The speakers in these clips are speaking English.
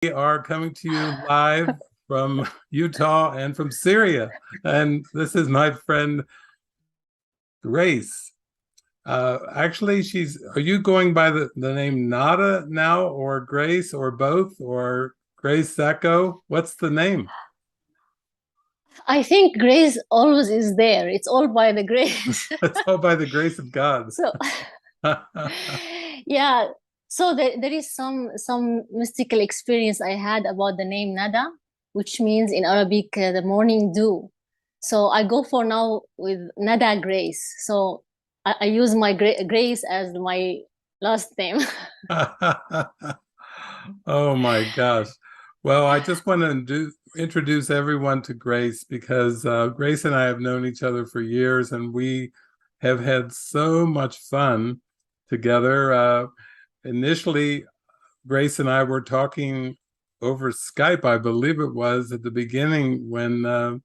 We are coming to you live from Utah and from Syria. And this is my friend Grace. Actually, are you going by the name Nada now, or Grace, or both, or Grace Sacco? What's the name? I think grace always is there. It's all by the grace. It's all by the grace of God. So, yeah. So there is some mystical experience I had about the name Nada, which means in Arabic the morning dew. So I go for now with Nada Grace. So I use my Grace as my last name. Oh my gosh. Well, I just want to introduce everyone to Grace because Grace and I have known each other for years and we have had so much fun together. Initially, Grace and I were talking over Skype, I believe it was, at the beginning when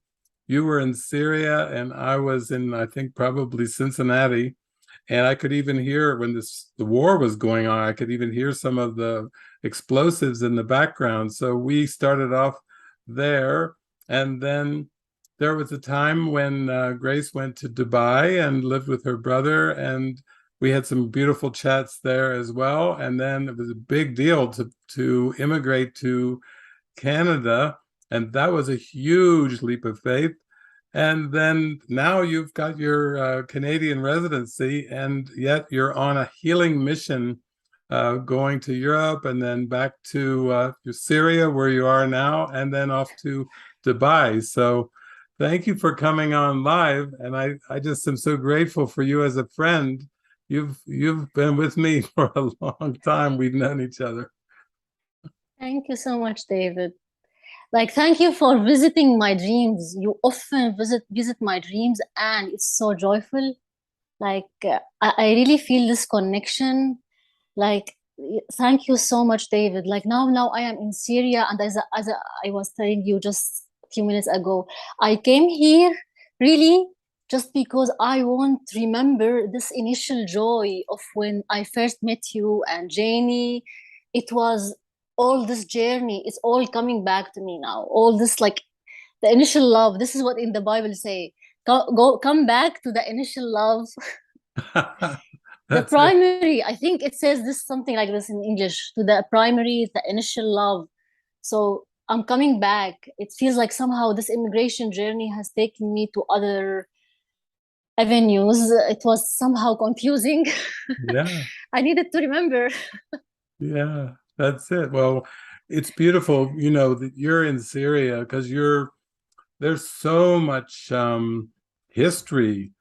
you were in Syria and I was in, I think, probably Cincinnati. And I could even hear when the war was going on, I could even hear some of the explosives in the background. So we started off there. And then there was a time when Grace went to Dubai and lived with her brother. And we had some beautiful chats there as well. And then it was a big deal to immigrate to Canada. And that was a huge leap of faith. And then now you've got your Canadian residency, and yet you're on a healing mission going to Europe and then back to Syria, where you are now, and then off to Dubai. So thank you for coming on live. And I just am so grateful for you as a friend. You've been with me for a long time. We've known each other. Thank you so much, David. Like, thank you for visiting my dreams. You often visit my dreams, and it's so joyful. Like, I really feel this connection. Like, thank you so much, David. Like now I am in Syria, and I was telling you just a few minutes ago, I came here really just because I want to remember this initial joy of when I first met you and Janie. It was all this journey. It's all coming back to me now. All this, like, the initial love. This is what in the Bible say. Come back to the initial love. The That's it. primary, I think it says this something like this in English, to the primary, the initial love. So I'm coming back. It feels like somehow this immigration journey has taken me to other avenues. It was somehow confusing. Yeah. I needed to remember. Yeah, that's it. Well, it's beautiful, that you're in Syria because there's so much history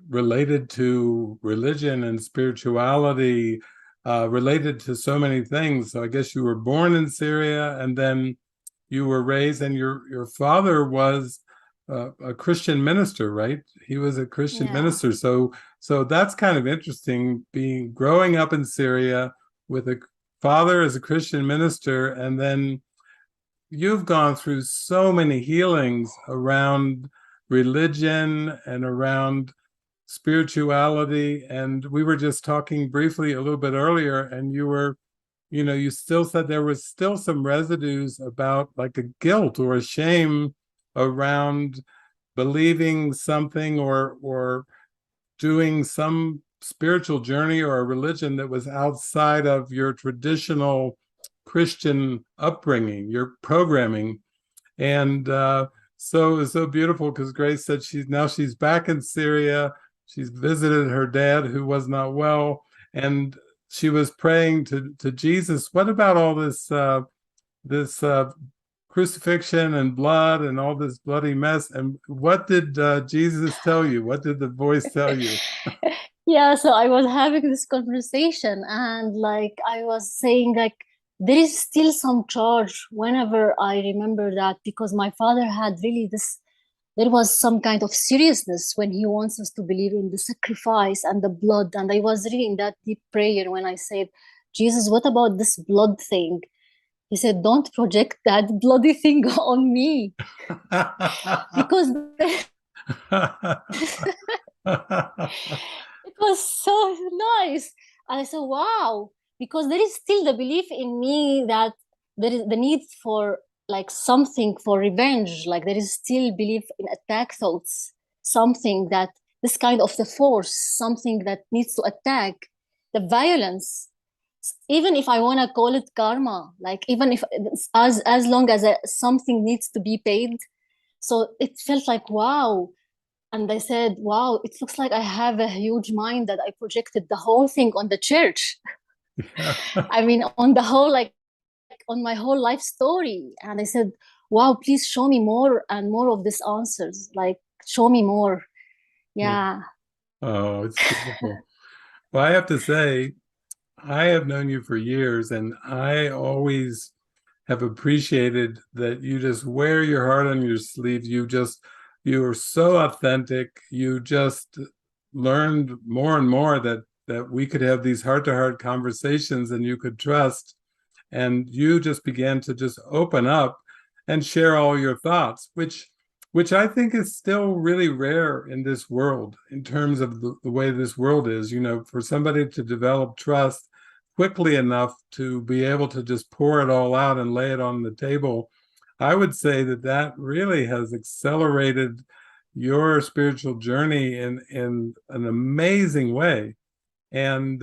related to religion and spirituality, related to so many things. So I guess you were born in Syria and then you were raised, and your father was a Christian minister, right? He was a Christian Yeah. minister. So that's kind of interesting, growing up in Syria with a father as a Christian minister, and then you've gone through so many healings around religion and around spirituality. And we were just talking briefly a little bit earlier, and you still said there was still some residues about like a guilt or a shame around believing something or doing some spiritual journey or a religion that was outside of your traditional Christian upbringing, your programming. And so it was so beautiful because Grace said she's back in Syria. She's visited her dad who was not well, and she was praying to Jesus. What about all this crucifixion and blood and all this bloody mess? And what did Jesus tell you? What did the voice tell you? Yeah, so I was having this conversation, and like I was saying, like, there is still some charge whenever I remember that, because my father had really this, there was some kind of seriousness when he wants us to believe in the sacrifice and the blood. And I was really in that deep prayer when I said, Jesus, what about this blood thing? He said, don't project that bloody thing on me, because it was so nice. And I said, wow, because there is still the belief in me that there is the need for like something for revenge, like there is still belief in attack thoughts, something that this kind of the force, something that needs to attack, the violence, even if I want to call it karma, like even if as long as something needs to be paid. So it felt like wow. And I said, wow, it looks like I have a huge mind that I projected the whole thing on the church. Yeah. I mean, on the whole, like on my whole life story. And I said, wow, please show me more and more of these answers. Like, show me more. Yeah. Yeah. Oh, it's beautiful. Well, I have to say, I have known you for years, and I always have appreciated that you just wear your heart on your sleeve. You are so authentic. You just learned more and more that we could have these heart-to-heart conversations and you could trust. And you just began to just open up and share all your thoughts, which I think is still really rare in this world in terms of the way this world is. You know, for somebody to develop trust quickly enough to be able to just pour it all out and lay it on the table, I would say that that really has accelerated your spiritual journey in an amazing way. And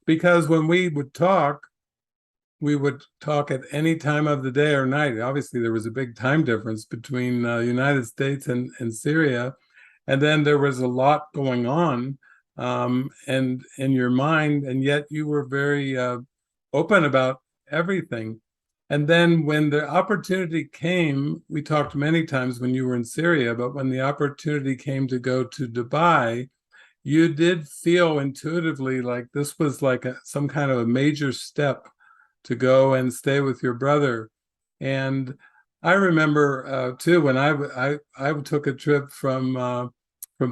because when we would talk at any time of the day or night. Obviously, there was a big time difference between United States and Syria. And then there was a lot going on and in your mind, and yet you were very open about everything. And then when the opportunity came, we talked many times when you were in Syria, but when the opportunity came to go to Dubai, you did feel intuitively like this was like some kind of a major step to go and stay with your brother. And I remember too when I took a trip from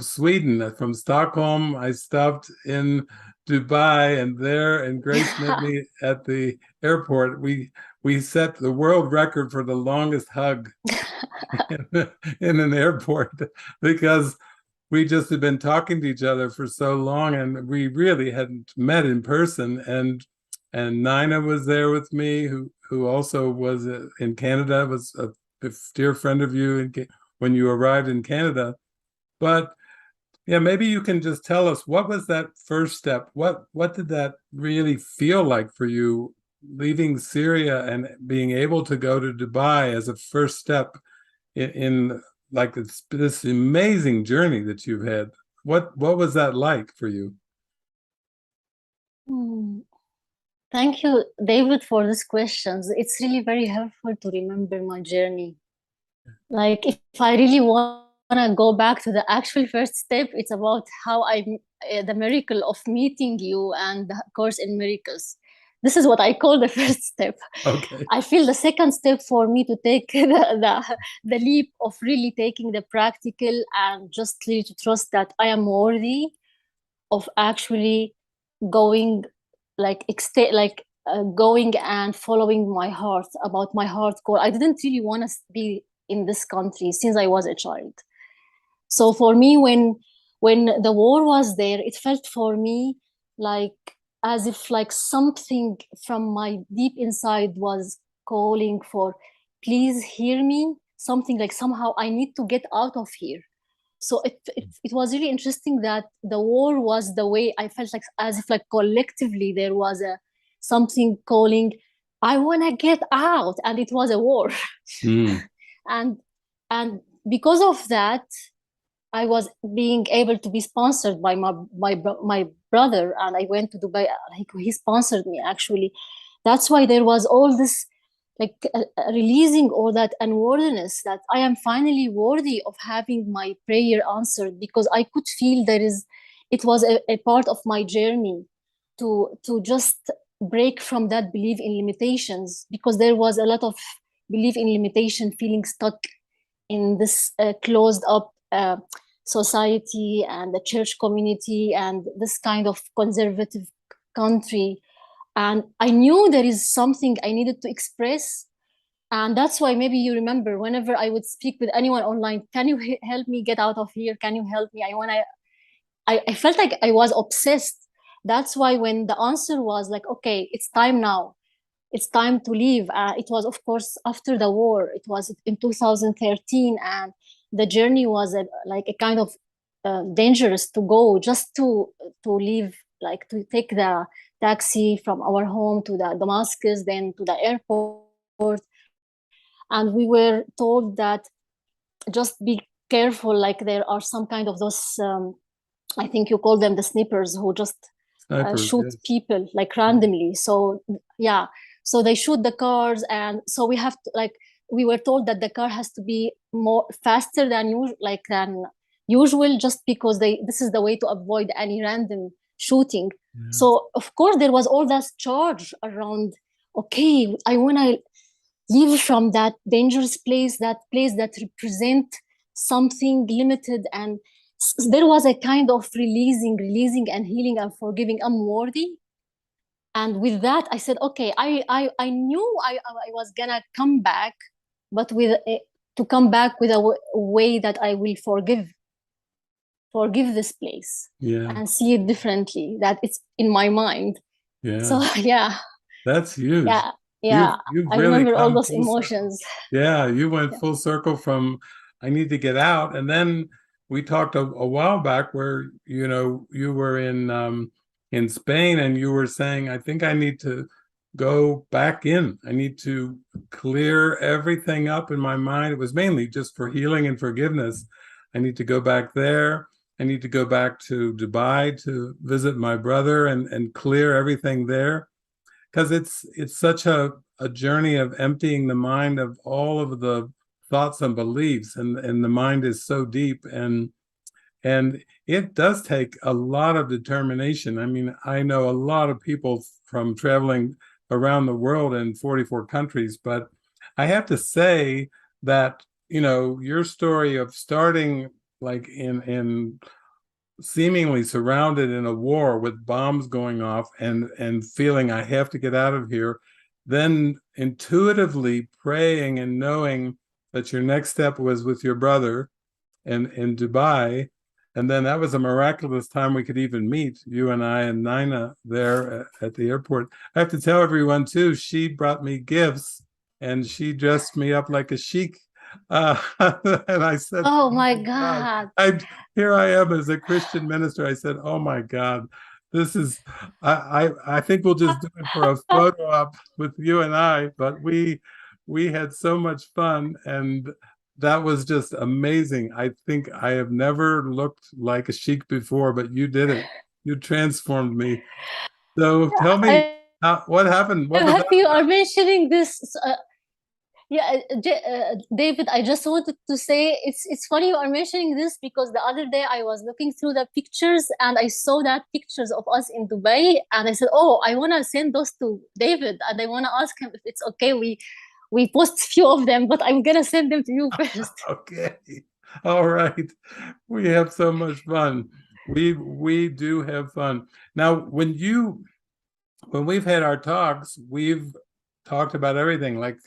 Sweden, from Stockholm. I stopped in Dubai, and there, and Grace met me at the airport. We set the world record for the longest hug in an airport because we just had been talking to each other for so long, and we really hadn't met in person. And Nina was there with me, who also was in Canada, was a dear friend of you when you arrived in Canada. But yeah, maybe you can just tell us, what was that first step? What did that really feel like for you, leaving Syria and being able to go to Dubai as a first step in like this amazing journey that you've had? What was that like for you? Hmm. Thank you, David, for these questions. It's really very helpful to remember my journey. Like, if I really want to go back to the actual first step, it's about how the miracle of meeting you and the Course in Miracles. This is what I call the first step. Okay. I feel the second step for me to take the leap of really taking the practical and just really to trust that I am worthy of actually going going and following my heart, about my heart core. I didn't really want to be in this country since I was a child. So for me, when the war was there, it felt for me like as if like something from my deep inside was calling for, please hear me. Something like somehow I need to get out of here. So it was really interesting that the war was the way I felt, like as if like collectively there was a something calling, I want to get out, and it was a war. Mm. and and because of that, I was being able to be sponsored by my brother, and I went to Dubai. Like he sponsored me actually. That's why there was all this like releasing all that unworthiness, that I am finally worthy of having my prayer answered, because I could feel it was a part of my journey to just break from that belief in limitations, because there was a lot of belief in limitation, feeling stuck in this closed up society and the church community and this kind of conservative country. And I knew there is something I needed to express. And that's why maybe you remember whenever I would speak with anyone online, can you help me get out of here? Can you help me? I felt like I was obsessed. That's why when the answer was like, okay, it's time now, it's time to leave. It was, of course, after the war. It was in 2013, and the journey was like a kind of dangerous to go, just to leave, like to take the taxi from our home to the Damascus, then to the airport. And we were told that just be careful, like there are some kind of those, I think you call them the snipers, who just Snipers, shoot yes. people like randomly. So yeah, so they shoot the cars, and so we have to, like, we were told that the car has to be more faster than usual, like than usual, just because this is the way to avoid any random shooting. Yeah. So of course there was all that charge around. Okay, I want to leave from that dangerous place, that place that represent something limited. And there was a kind of releasing and healing and forgiving. I'm worthy. And with that, I said, okay, I knew I was gonna come back, but to come back with a way that I will forgive this place, Yeah. and see it differently, that it's in my mind. Yeah. So yeah. That's huge. Yeah. You've I really remember all come those full circle. emotions. Yeah, you went Yeah. full circle from I need to get out. And then we talked a while back where, you were in Spain and you were saying, I think I need to go back in. I need to clear everything up in my mind. It was mainly just for healing and forgiveness. I need to go back there. I need to go back to Dubai to visit my brother and clear everything there. Because it's such a journey of emptying the mind of all of the thoughts and beliefs, and the mind is so deep, and it does take a lot of determination. I mean, I know a lot of people from traveling around the world in 44 countries, but I have to say that, your story of starting like in seemingly surrounded in a war with bombs going off and feeling I have to get out of here, then intuitively praying and knowing that your next step was with your brother in Dubai. And then that was a miraculous time we could even meet, you and I and Nina there at the airport. I have to tell everyone too, she brought me gifts and she dressed me up like a sheik. And I said, Oh oh my my God, God. here I am as a Christian minister. I said, oh my God, this is, I think we'll just do it for a photo op with you and I, but we had so much fun, and that was just amazing. I think I have never looked like a sheik before, but you did it. You transformed me. So tell me, what happened? What I'm was that happy you are about? mentioning this. Yeah, David, I just wanted to say it's funny you are mentioning this, because the other day I was looking through the pictures and I saw that pictures of us in Dubai, and I said, oh, I want to send those to David, and I want to ask him if it's okay. We post few of them, but I'm gonna send them to you first. Okay. All right. We have so much fun. We do have fun. Now, when we've had our talks, we've talked about everything. Like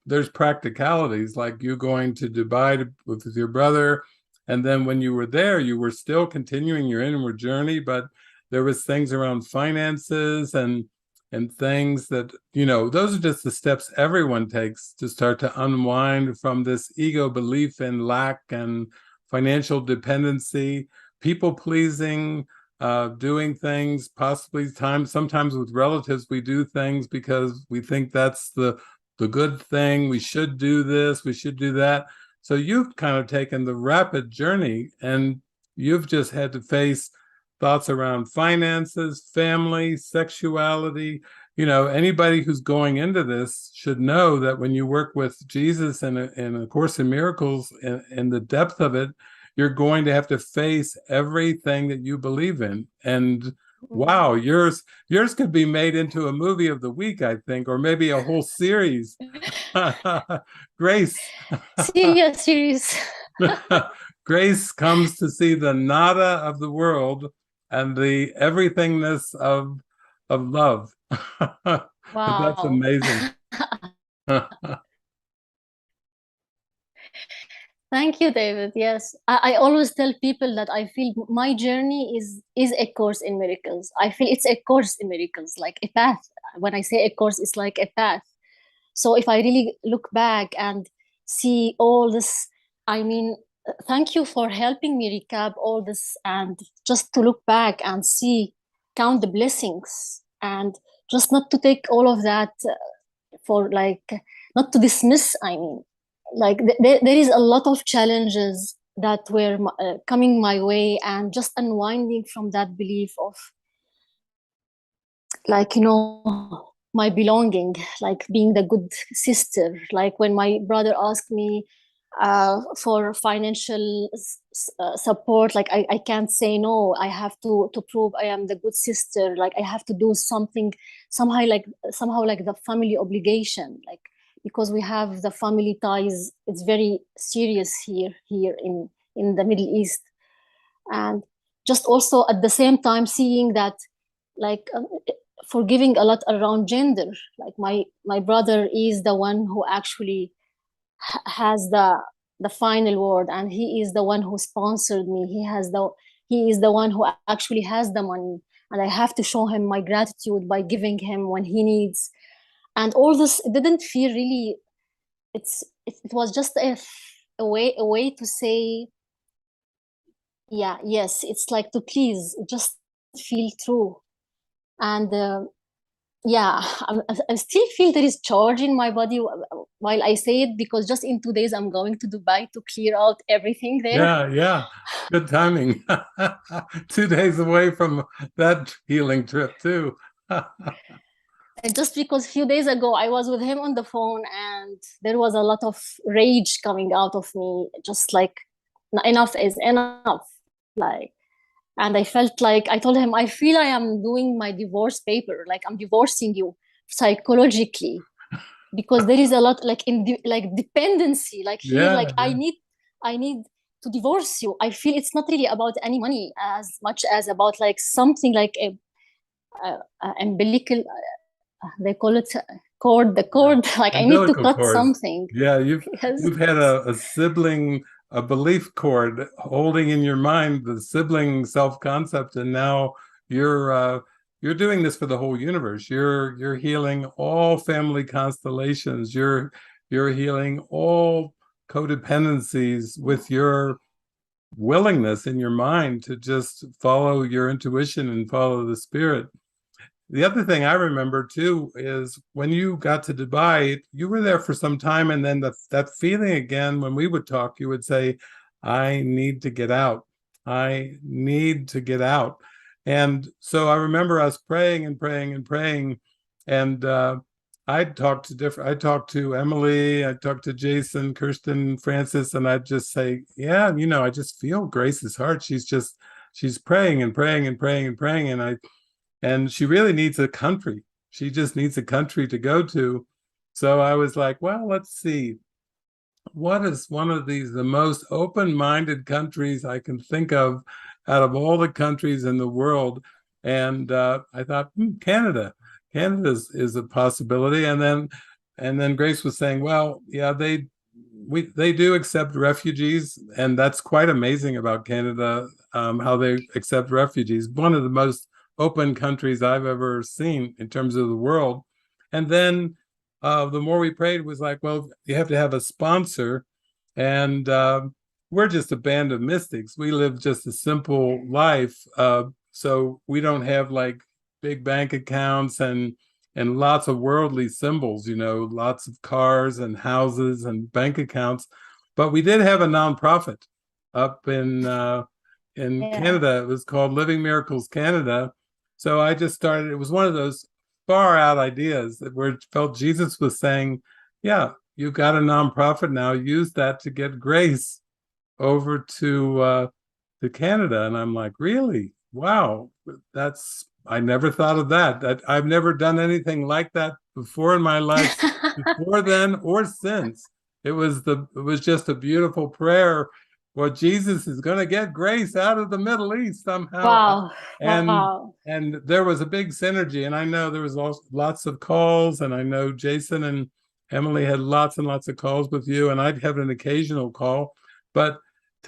there's practicalities, like you going to Dubai with your brother, and then when you were there, you were still continuing your inward journey, but there was things around finances and things that, those are just the steps everyone takes to start to unwind from this ego belief in lack and financial dependency, people pleasing, doing things, possibly sometimes with relatives, we do things because we think that's the good thing. We should do this, we should do that. So you've kind of taken the rapid journey, and you've just had to face thoughts around finances, family, sexuality. Anybody who's going into this should know that when you work with Jesus and A Course in Miracles, in the depth of it, you're going to have to face everything that you believe in. And wow, yours could be made into a movie of the week, I think, or maybe a whole series. Grace. Serious. Grace comes to see the nada of the world and the everythingness of love. That's Wow. amazing. Thank you, David. Yes, I always tell people that I feel my journey is a course in miracles. I feel it's a course in miracles, like a path. When I say a course, it's like a path. So if I really look back and see all this, I mean, thank you for helping me recap all this, and just to look back and see, count the blessings, and just not to take all of that for like, not to dismiss. I mean, like there is a lot of challenges that were coming my way, and just unwinding from that belief of, like, my belonging, like being the good sister. Like when my brother asked me for financial support, like I can't say no. I have to prove I am the good sister. Like I have to do something somehow like the family obligation, like because we have the family ties. It's very serious here in the Middle East. And just also at the same time seeing that, like, forgiving a lot around gender. Like my brother is the one who actually has the final word, and he is the one who sponsored me. He is the one who actually has the money, and I have to show him my gratitude by giving him when he needs. And all this, it didn't feel really, it was just a way to say, yeah, yes, it's like to please, just feel true. And yeah, I still feel there is charge in my body while I say it, because just in 2 days I'm going to Dubai to clear out everything there. Yeah. Good timing. 2 days away from that healing trip too. And just because a few days ago I was with him on the phone, and there was a lot of rage coming out of me, just like, enough is enough. Like, and I felt like, I told him, I feel I am doing my divorce paper, like I'm divorcing you psychologically, because there is a lot, like, like dependency, like here, like Yeah. I need to divorce you. I feel it's not really about any money as much as about like something like a umbilical, they call it cord, the cord. Like I need to Umbilical cut cords. something. Yeah, Yes. you've had a sibling, a belief cord holding in your mind the sibling self-concept, and now you're doing this for the whole universe. You're healing all family constellations. You're healing all codependencies with your willingness in your mind to just follow your intuition and follow the spirit. The other thing I remember too is when you got to Dubai, you were there for some time, and then that feeling again, when we would talk, you would say, I need to get out. I need to get out. And so I remember us praying and praying and praying. And I talked to Emily, I talked to Jason, Kirsten, Francis, and I'd just say, yeah, I just feel Grace's heart. She's praying and praying and praying and praying. And she really needs a country. She just needs a country to go to. So I was like, well, let's see. What is one of the most open-minded countries I can think of out of all the countries in the world? And I thought, Canada. Canada is a possibility. And then Grace was saying, well, yeah, they do accept refugees, and that's quite amazing about Canada, how they accept refugees. One of the most open countries I've ever seen in terms of the world. And then the more we prayed was like, well, you have to have a sponsor. And we're just a band of mystics. We live just a simple life. So we don't have like big bank accounts and lots of worldly symbols, lots of cars and houses and bank accounts. But we did have a nonprofit up in Yeah. Canada. It was called Living Miracles Canada. So I just started. It was one of those far out ideas where it felt Jesus was saying, yeah, you've got a nonprofit now, use that to get Grace over to Canada. And I'm like, really? Wow, I never thought of that. I've never done anything like that before in my life, before then or since. It was just a beautiful prayer. Well, Jesus is going to get Grace out of the Middle East somehow. Wow. And Wow. and there was a big synergy. And I know there was lots of calls, and I know Jason and Emily had lots and lots of calls with you, and I'd have an occasional call. But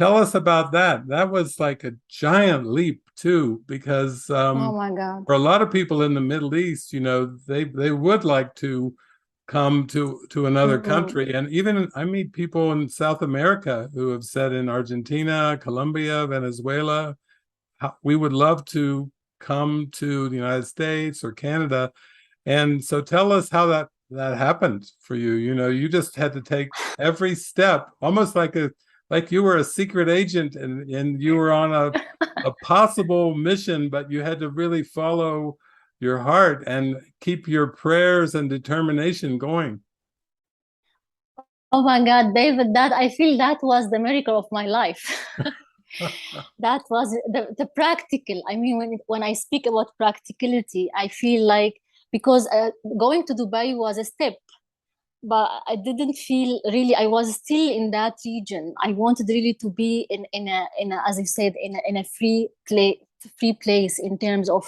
tell us about that. That was like a giant leap too, because Oh my God. for a lot of people in the Middle East, they would like to come to another Mm. country. And even I meet people in South America who have said in Argentina, Colombia, Venezuela, we would love to come to the United States or Canada. And so tell us how that happened for you. You just had to take every step, almost like you were a secret agent and you were on a possible mission, but you had to really follow your heart and keep your prayers and determination going. Oh my God, David, that I feel that was the miracle of my life. That was the practical. I mean, when I speak about practicality, I feel like because going to Dubai was a step, but I didn't feel really. I was still in that region. I wanted really to be in a as I said in a free place in terms of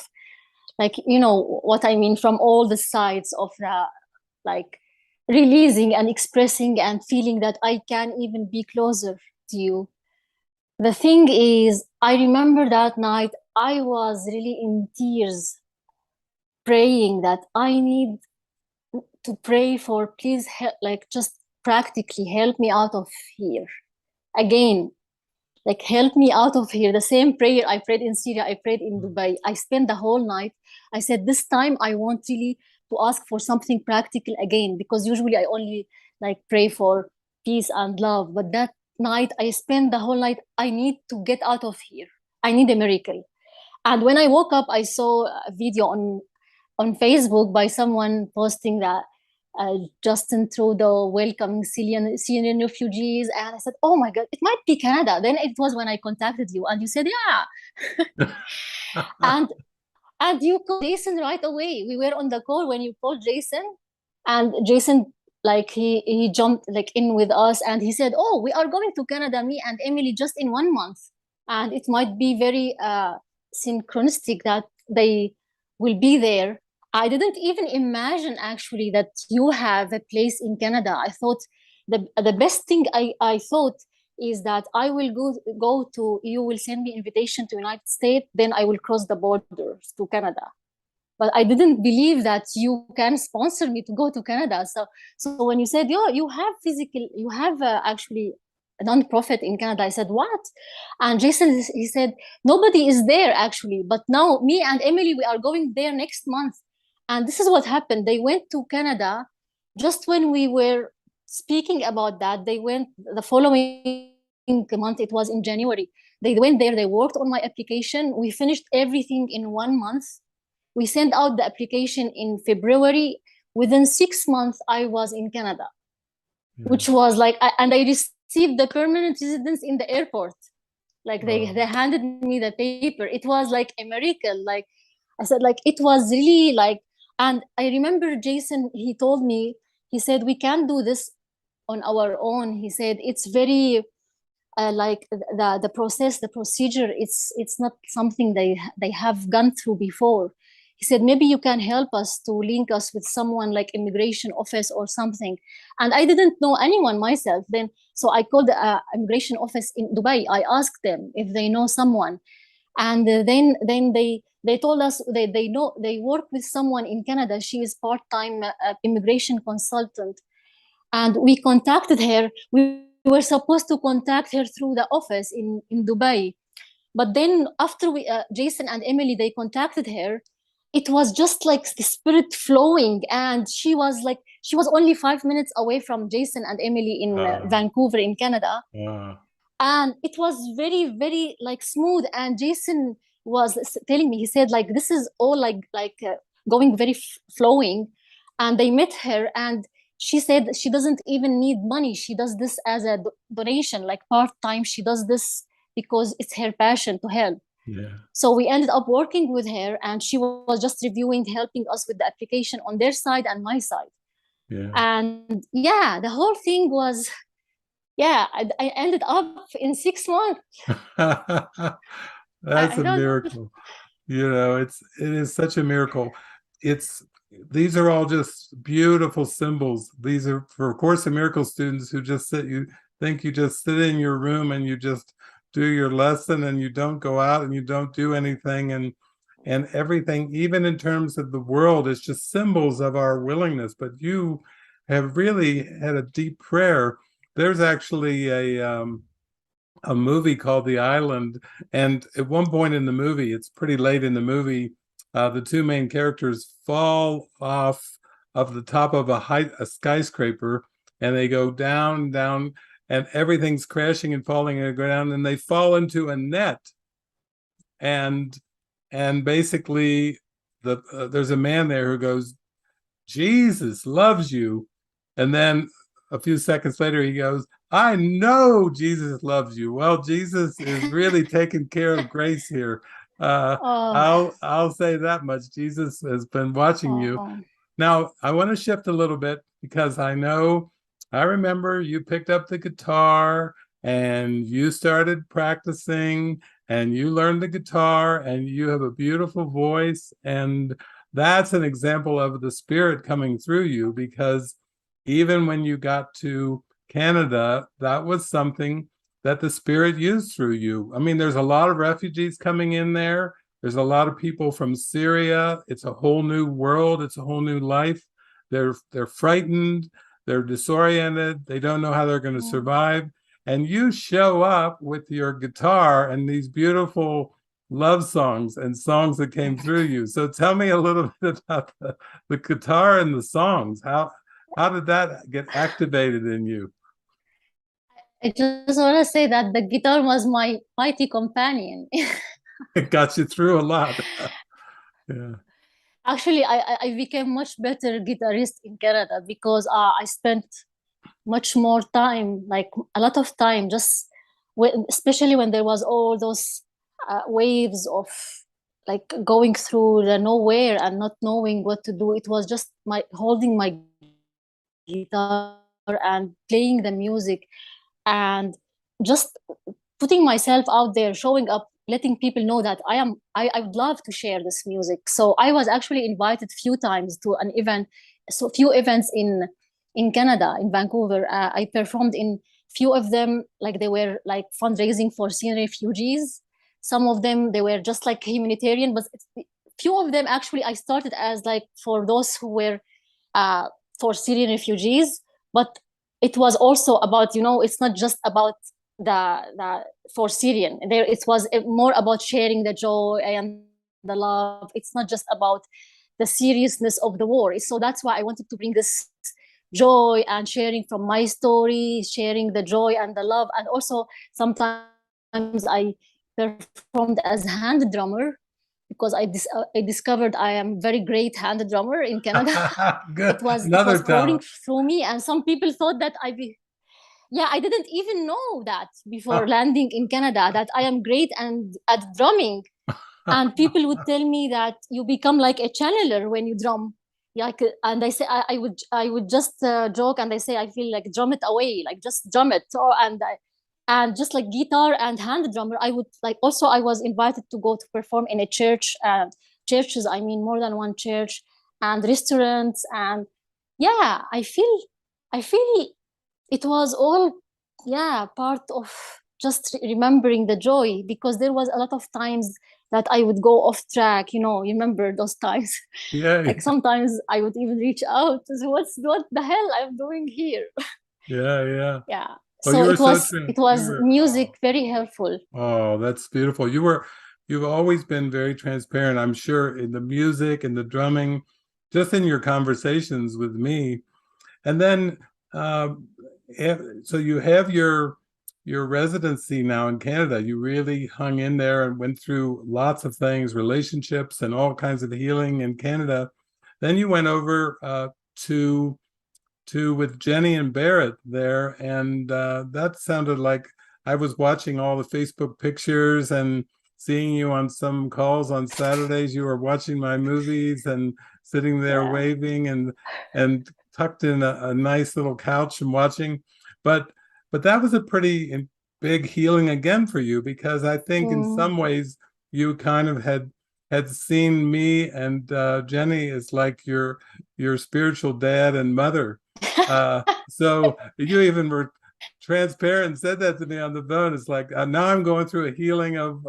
like what I mean from all the sides of the like releasing and expressing and feeling that I can even be closer to you. The thing is, I remember that night I was really in tears praying that I need to pray for please help, like just practically help me out of here again, like help me out of here. The same prayer I prayed in Syria, I prayed in Dubai. I spent the whole night. I said this time I want really to ask for something practical again, because usually I only like pray for peace and love, but that night I spent the whole night. I need to get out of here. I need a miracle. And when I woke up, I saw a video on Facebook by someone posting that Justin Trudeau welcoming Syrian refugees. And I said, oh my God, it might be Canada. Then it was when I contacted you and you said, yeah. and and you called Jason right away. We were on the call when you called Jason, and Jason like he jumped like in with us and he said, oh, we are going to Canada, me and Emily, just in 1 month. And it might be very synchronistic that they will be there. I didn't even imagine actually that you have a place in Canada. I thought the best thing I thought is that I will go to, you will send me invitation to United States, then I will cross the borders to Canada. But I didn't believe that you can sponsor me to go to Canada. So when you said, yo, you have actually a non-profit in Canada, I said, what? And Jason, he said, nobody is there actually, but now me and Emily, we are going there next month. And this is what happened. They went to Canada just when we were speaking about that. They went the following month, it was in January. They went there, they worked on my application. We finished everything in 1 month. We sent out the application in February. Within 6 months, I was in Canada, which was like, and I received the permanent residence in the airport. Like they handed me the paper. It was like a miracle. Like I said, like it was really like, and I remember Jason, he told me, he said, we can't do this on our own. He said, it's very, like the process, the procedure, it's not something they have gone through before. He said, maybe you can help us to link us with someone like immigration office or something. And I didn't know anyone myself then. So I called the immigration office in Dubai. I asked them if they know someone. And then they told us they know, they work with someone in Canada. She is part-time immigration consultant. And we contacted her. We were supposed to contact her through the office in Dubai. But then after Jason and Emily, they contacted her, it was just like the spirit flowing. And she was only 5 minutes away from Jason and Emily in Vancouver in Canada. And it was very, very like smooth. And Jason was telling me, he said like, this is all like going very flowing. And they met her and she said she doesn't even need money. She does this as a donation, like part-time. She does this because it's her passion to help. Yeah. So we ended up working with her and she was just reviewing, helping us with the application on their side and my side. Yeah. And yeah, the whole thing was, yeah, I ended up in 6 months. That's a miracle. It is such a miracle. These are all just beautiful symbols. These are for Course in Miracles students who just think you just sit in your room and you just do your lesson and you don't go out and you don't do anything, and everything, even in terms of the world, is just symbols of our willingness. But you have really had a deep prayer. There's actually a movie called The Island, and at one point in the movie, it's pretty late in the movie, the two main characters fall off of the top of a skyscraper, and they go down, and everything's crashing and falling and go down, and they fall into a net, and basically there's a man there who goes, Jesus loves you, and then a few seconds later he goes, I know Jesus loves you. Well, Jesus is really taking care of Grace here. Oh, I'll say that much. Jesus has been watching you. oh, Now, I want to shift a little bit because I remember you picked up the guitar and you started practicing and you learned the guitar and you have a beautiful voice. And that's an example of the Spirit coming through you, because even when you got to Canada, that was something that the Spirit used through you. I mean, there's a lot of refugees coming in there. There's a lot of people from Syria. It's a whole new world. It's a whole new life. They're frightened. They're disoriented. They don't know how they're going to yeah. survive. And you show up with your guitar and these beautiful love songs and songs that came through you. So tell me a little bit about the guitar and the songs. How did that get activated in you? I just want to say that the guitar was my mighty companion. It got you through a lot. Yeah. Actually, I became much better guitarist in Canada because I spent much more time, like a lot of time, just especially when there was all those waves of like going through the nowhere and not knowing what to do. It was just my holding my guitar and playing the music and just putting myself out there, showing up, letting people know that I would love to share this music. So I was actually invited a few times to an event, so few events in Canada, in Vancouver. I performed in few of them, like they were like fundraising for Syrian refugees. Some of them, they were just like humanitarian, but few of them actually I started as like for those who were uh, for Syrian refugees, but it was also about, you know, it's not just about the for Syrian. There, it was more about sharing the joy and the love. It's not just about the seriousness of the war. So that's why I wanted to bring this joy and sharing from my story, sharing the joy and the love. And also sometimes I performed as hand drummer because I discovered I am very great hand drummer in Canada. Good. It Another was pouring talent. through me, and some people thought that yeah, I didn't even know that before landing in Canada that I am great and at drumming. And people would tell me that you become like a channeler when you drum. Like, and I say I would just joke and I say I feel like drum it away, like just drum it. Or and just like guitar and hand drummer, I would like. Also, I was invited to go to perform in a church, and churches. I mean, more than one church and restaurants, and yeah, I feel it was all, yeah, part of just remembering the joy, because there was a lot of times that I would go off track, you know, you remember those times. Yeah, Like sometimes I would even reach out to say, what the hell I'm doing here. yeah. Yeah, Well, so you were it so was true. it was music very helpful. Oh, that's beautiful. You've always been very transparent, I'm sure, in the music and the drumming, just in your conversations with me. And then, um, so you have your residency now in Canada. You really hung in there and went through lots of things, relationships and all kinds of healing in Canada. Then you went over to with Jenny and Barrett there, and that sounded like I was watching all the Facebook pictures and seeing you on some calls on Saturdays. You were watching my movies and sitting there Yeah. waving and tucked in a nice little couch and watching. But that was a pretty big healing again for you, because I think in Mm. some ways you kind of had seen me and Jenny as like your spiritual dad and mother. So you even were transparent and said that to me on the phone. It's like now I'm going through a healing of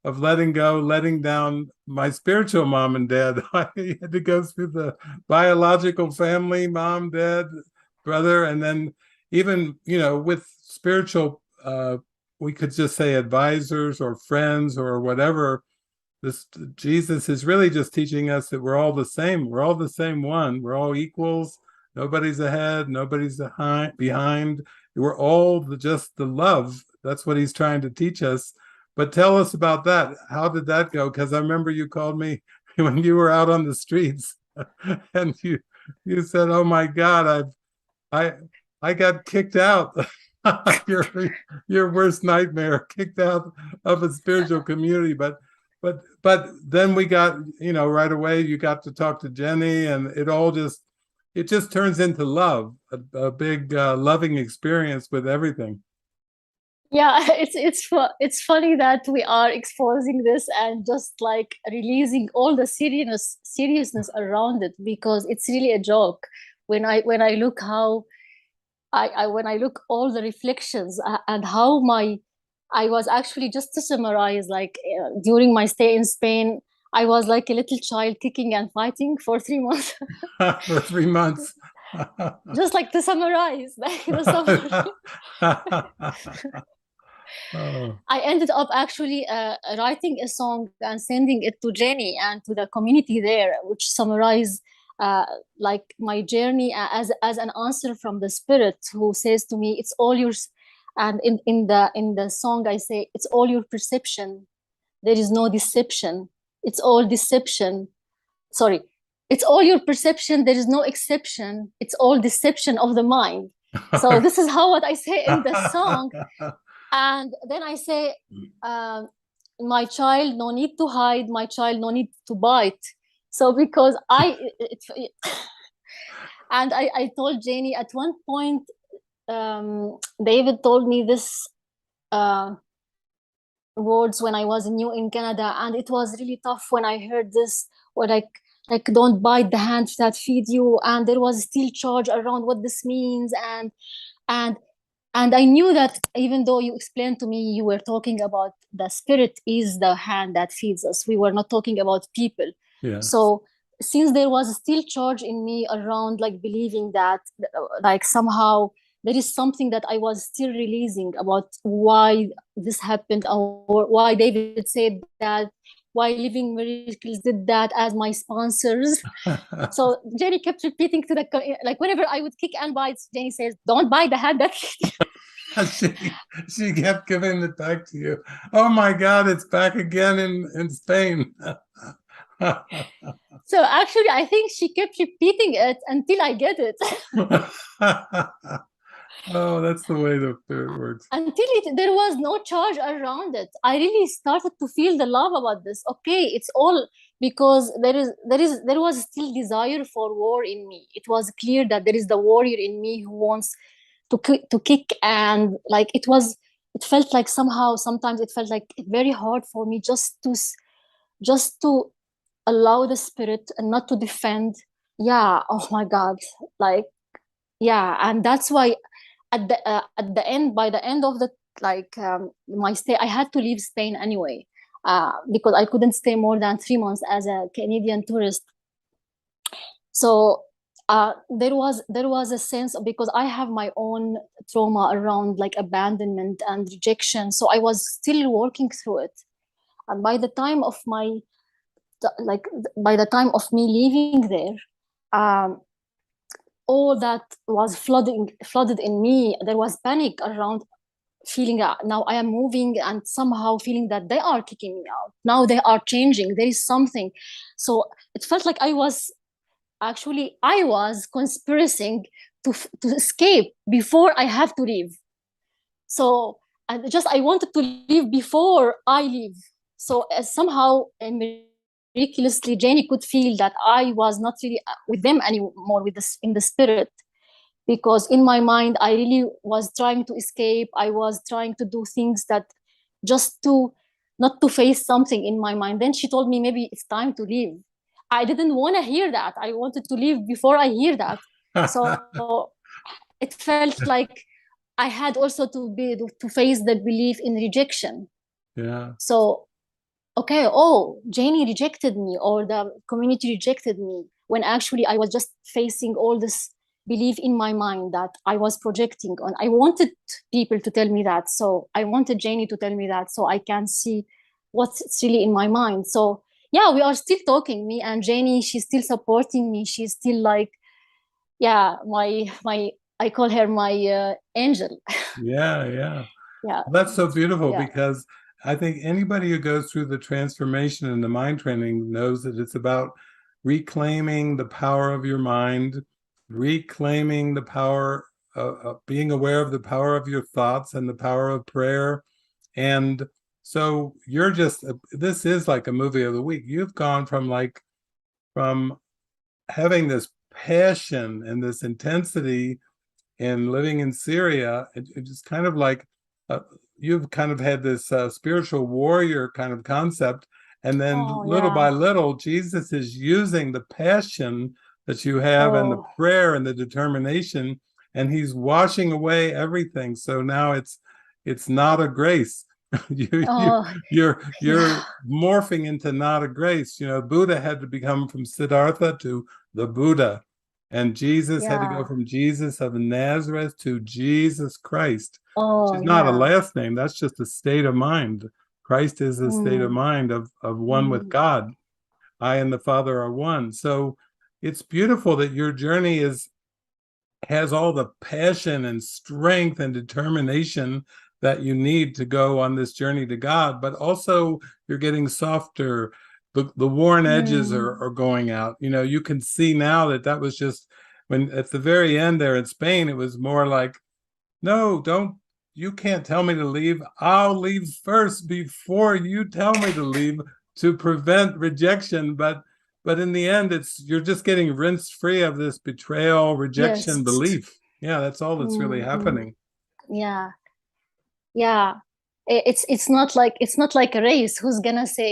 letting go, letting down my spiritual mom and dad. I had to go through the biological family, mom, dad, brother, and then even, with spiritual, we could just say advisors or friends or whatever. This Jesus is really just teaching us that we're all the same. We're all the same one. We're all equals. Nobody's ahead. Nobody's behind. We're all just the love. That's what he's trying to teach us. But tell us about that. How did that go? Because I remember you called me when you were out on the streets, and you said, "Oh my God, I got kicked out." your worst nightmare, kicked out of a spiritual community. But then we got, right away you got to talk to Jenny, and it just turns into love, a big loving experience with everything. Yeah, it's funny that we are exposing this and just like releasing all the seriousness around it, because it's really a joke when I look how when I look all the reflections and how I was actually, just to summarize, like during my stay in Spain, I was like a little child kicking and fighting for 3 months. For 3 months. Just like to summarize, like the summary. Oh. I ended up actually writing a song and sending it to Jenny and to the community there, which summarize like my journey as an answer from the Spirit, who says to me, "It's all yours." And in the song, I say, "It's all your perception. There is no deception. It's all deception. Sorry, it's all your perception. There is no exception. It's all deception of the mind." So this is what I say in the song. And then I say, "My child, no need to hide. My child, no need to bite." So because and I told Janie at one point, David told me this words when I was new in Canada, and it was really tough when I heard this, or like don't bite the hand that feed you, and there was still charge around what this means, and I knew that even though you explained to me you were talking about the Spirit is the hand that feeds us, we were not talking about people. Yeah. So since there was still charge in me around like believing that like somehow there is something that I was still releasing about why this happened, or why David said that, why Living Miracles did that as my sponsors. So Jenny kept repeating to like whenever I would kick and bite, Jenny says, "Don't bite the hand that." she kept giving it back to you. Oh my God, it's back again in Spain. So actually, I think she kept repeating it until I get it. Oh, that's the way the Spirit works. Until there was no charge around it, I really started to feel the love about this. Okay, it's all because there was still desire for war in me. It was clear that there is the warrior in me who wants to kick, and like it felt like sometimes it felt like very hard for me just to allow the Spirit and not to defend. Yeah, oh my God, like yeah. And that's why at the end, by the end of the my stay, I had to leave Spain anyway, because I couldn't stay more than 3 months as a Canadian tourist. So there was a sense of, because I have my own trauma around like abandonment and rejection, so I was still working through it. And by the time of me leaving there, all that was flooded in me. There was panic around feeling now I am moving, and somehow feeling that they are kicking me out. Now they are changing. There is something. So it felt like I was conspiring to escape before I have to leave. So I wanted to leave before I leave. So somehow, miraculously, Janie could feel that I was not really with them anymore, in the Spirit, because in my mind I really was trying to escape. I was trying to do things that just to not to face something in my mind. Then she told me maybe it's time to leave. I didn't want to hear that. I wanted to leave before I hear that. So it felt like I had also to face the belief in rejection. Yeah. So, okay, oh, Janie rejected me, or the community rejected me, when actually I was just facing all this belief in my mind that I was projecting on. I wanted people to tell me that. So I wanted Janie to tell me that, so I can see what's really in my mind. So yeah, we are still talking, me and Janie. She's still supporting me. She's still like, yeah, my I call her my angel. Yeah, yeah. Yeah, That's so beautiful, yeah. because I think anybody who goes through the transformation and the mind training knows that it's about reclaiming the power of your mind, reclaiming the power of being aware of the power of your thoughts and the power of prayer. And so you're just, this is like a movie of the week. You've gone from having this passion and this intensity in living in Syria. It's kind of like uh, you've kind of had this spiritual warrior kind of concept, and then Oh little by yeah. little, Jesus is using the passion that you have and the Oh prayer and the determination, and he's washing away everything. So now it's not a grace. oh You're yeah. morphing into not a grace. You know, Buddha had to become from Siddhartha to the Buddha. And Jesus had to go Yeah. from Jesus of Nazareth to Jesus Christ, which Oh is not a yeah. last name. That's just a state of mind. Christ is a state of Mm, mind of one with mm, God. I and the Father are one. So it's beautiful that your journey has all the passion and strength and determination that you need to go on this journey to God, but also you're getting softer. The worn edges mm. are going out. You know, you can see now that that was just when at the very end there in Spain, it was more like, no, don't, you can't tell me to leave. I'll leave first before you tell me to leave, to prevent rejection. But in the end, it's you're just getting rinsed free of this betrayal, rejection, Yes. belief. Yeah, that's all that's really Mm-hmm. happening. Yeah. Yeah. It's not like a race. Who's gonna say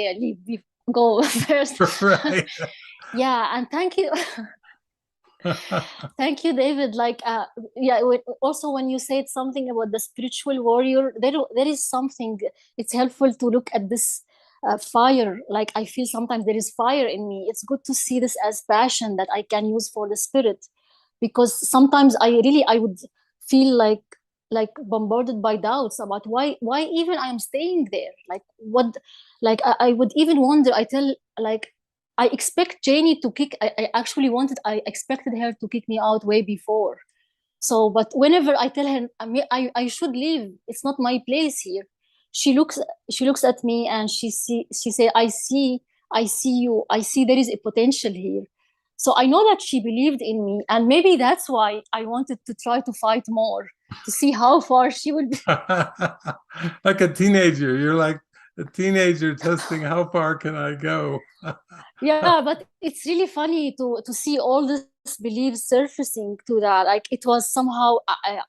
go first? Right. Yeah, and thank you. Thank you, David. Like, yeah. Also, when you said something about the spiritual warrior, there is something. It's helpful to look at this fire. Like, I feel sometimes there is fire in me. It's good to see this as passion that I can use for the spirit, because sometimes I would feel like bombarded by doubts about why even I am staying there. Like what? Like I would even wonder. I tell like I expect Janie to kick. I expected her to kick me out way before. So, but whenever I tell her, I should leave. It's not my place here. She looks, she looks at me and she say, I see you. I see there is a potential here. So I know that she believed in me, and maybe that's why I wanted to try to fight more to see how far she would be. Like a teenager. You're like a teenager testing how far can I go? Yeah, but it's really funny to see all this beliefs surfacing to that. Like it was somehow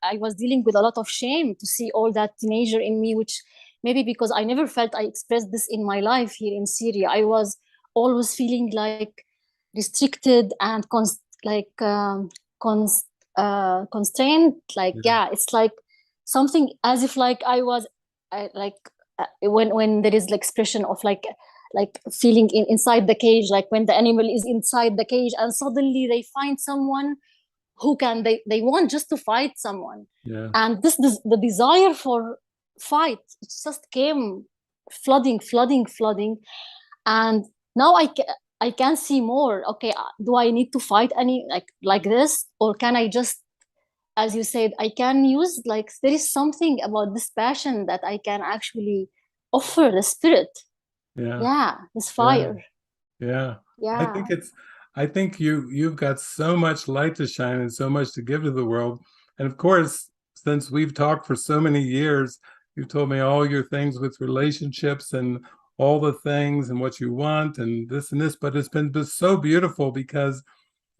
I was dealing with a lot of shame to see all that teenager in me, which maybe because I never felt I expressed this in my life here in Syria. I was always feeling like restricted and constrained. Like Yeah. yeah, it's like something as if like I was when there is the expression of like feeling inside the cage, like when the animal is inside the cage and suddenly they find someone who can they want just to fight someone, Yeah. and this the desire for fight, it just came flooding, and now I can see more. Okay, do I need to fight any like this, or can I just, as you said, I can use, like there is something about this passion that I can actually offer the spirit. Yeah. Yeah, this Yeah. fire. Yeah. I Yeah. think it's I think you've got so much light to shine and so much to give to the world. And of course, since we've talked for so many years, you've told me all your things with relationships and all the things and what you want and this, but it's been just so beautiful, because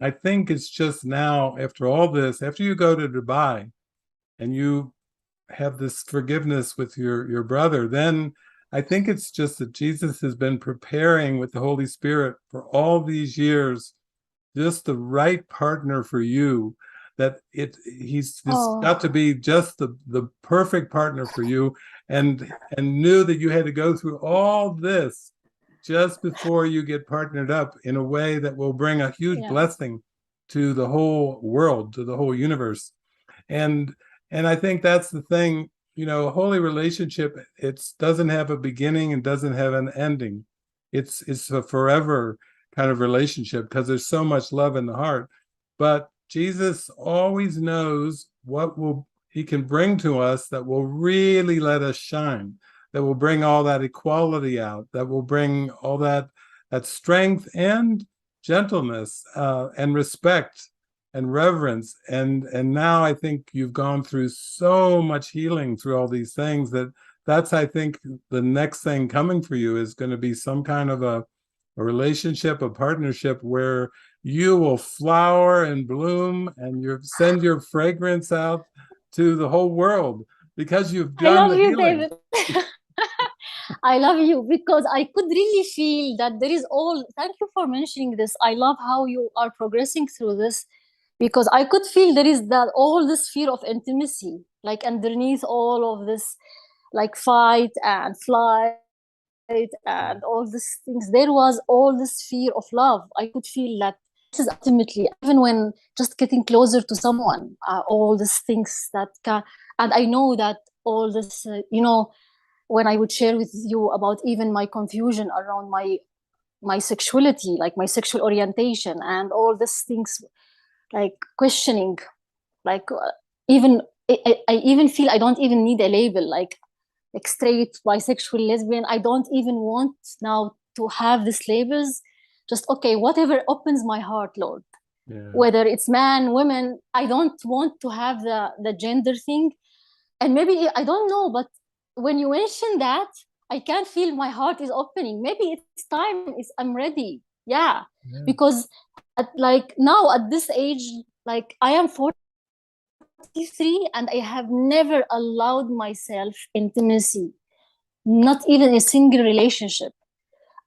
I think it's just now, after all this, after you go to Dubai and you have this forgiveness with your brother, then I think it's just that Jesus has been preparing with the Holy Spirit for all these years, just the right partner for you that he's Oh, got to be just the perfect partner for you, and knew that you had to go through all this just before you get partnered up in a way that will bring a huge yeah. blessing to the whole world, to the whole universe. And I think that's the thing, a holy relationship, it doesn't have a beginning and doesn't have an ending. It's a forever kind of relationship because there's so much love in the heart. But Jesus always knows what he can bring to us that will really let us shine, that will bring all that equality out, that will bring all that strength and gentleness and respect and reverence. And now I think you've gone through so much healing through all these things that's I think the next thing coming for you is going to be some kind of a relationship, a partnership where you will flower and bloom and you send your fragrance out to the whole world because you've I done love the you, healing. David. I love you because I could really feel that there is all. Thank you for mentioning this. I love how you are progressing through this because I could feel there is that all this fear of intimacy, like underneath all of this, like fight and flight and all these things. There was all this fear of love. I could feel that this is ultimately, even when just getting closer to someone, all these things that can, and I know that all this, when I would share with you about even my confusion around my sexuality, like my sexual orientation and all these things, like questioning, like even I even feel I don't even need a label, like straight, bisexual, lesbian. I don't even want now to have these labels. Just okay, whatever opens my heart, Lord. Yeah. Whether it's man, women, I don't want to have the gender thing. And maybe I don't know, but when you mention that, I can feel my heart is opening. Maybe it's time. I'm ready. Yeah, Yeah. because like now at this age, like I am 43, and I have never allowed myself intimacy, not even a single relationship.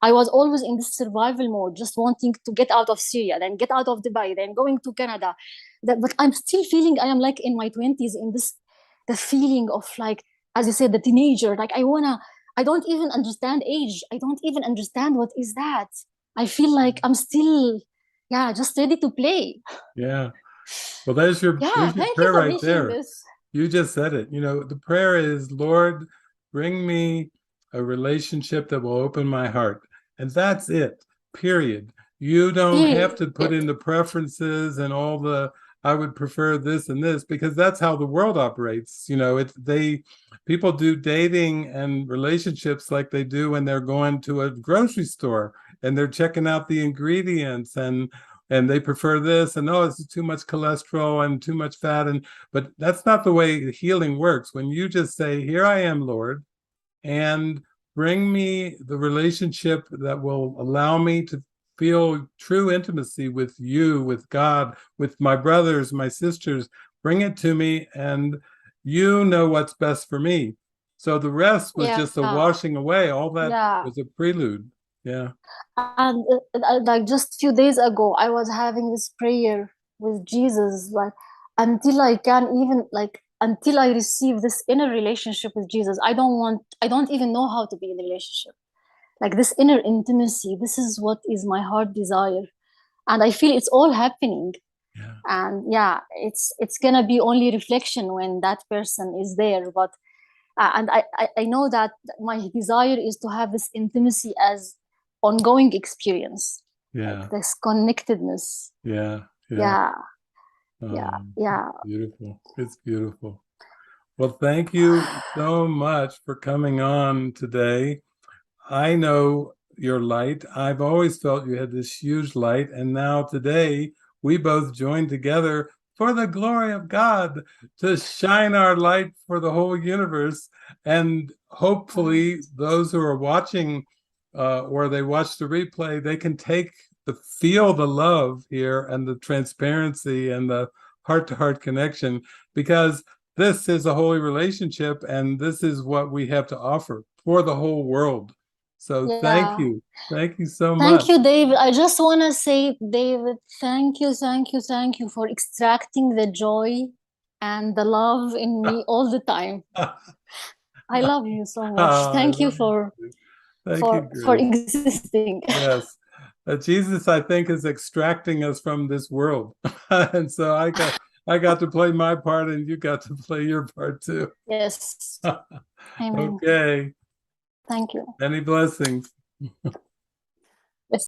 I was always in this survival mode, just wanting to get out of Syria, then get out of Dubai, then going to Canada. But I'm still feeling I am like in my 20s in this, the feeling of like, as you said, the teenager. Like I don't even understand age. I don't even understand what is that. I feel like I'm still, yeah, just ready to play. Yeah. Well, there's your Yeah, thank you prayer for right mentioning there. this. You just said it. The prayer is, Lord, bring me a relationship that will open my heart. And that's it, period. You don't have Period. to put in the preferences and all I would prefer this and this, because that's how the world operates. People do dating and relationships like they do when they're going to a grocery store and they're checking out the ingredients and they prefer this, and oh, it's too much cholesterol and too much fat, but that's not the way healing works. When you just say, here I am, Lord, and bring me the relationship that will allow me to feel true intimacy with you, with God, with my brothers, my sisters, bring it to me, and you know what's best for me. So the rest was Yeah. just a washing away. All that Yeah. was a prelude. Yeah. And like just a few days ago, I was having this prayer with Jesus, like until I can even like until I receive this inner relationship with Jesus, I don't even know how to be in a relationship. Like this inner intimacy, this is what is my heart desire. And I feel it's all happening. Yeah. And yeah, it's gonna be only reflection when that person is there. But and I know that my desire is to have this intimacy as ongoing experience, like Yeah. this connectedness. Yeah. Yeah. Yeah, yeah, yeah. Beautiful. It's beautiful. Well, thank you so much for coming on today. I know your light. I've always felt you had this huge light. And now today, we both joined together for the glory of God to shine our light for the whole universe. And hopefully, those who are watching or they watch the replay, they can feel the love here and the transparency and the heart-to-heart connection, because this is a holy relationship and this is what we have to offer for the whole world. So thank Yeah. you. Thank you so Thank much. you, David. I just want to say, David, thank you, thank you, thank you for extracting the joy and the love in me all the time. I love you so much. I Thank you love you for too. Thank you, for Grace. existing. Yes. Jesus, I think, is extracting us from this world. And so I got to play my part and you got to play your part too. Yes. Amen. Okay. Thank you. Many blessings.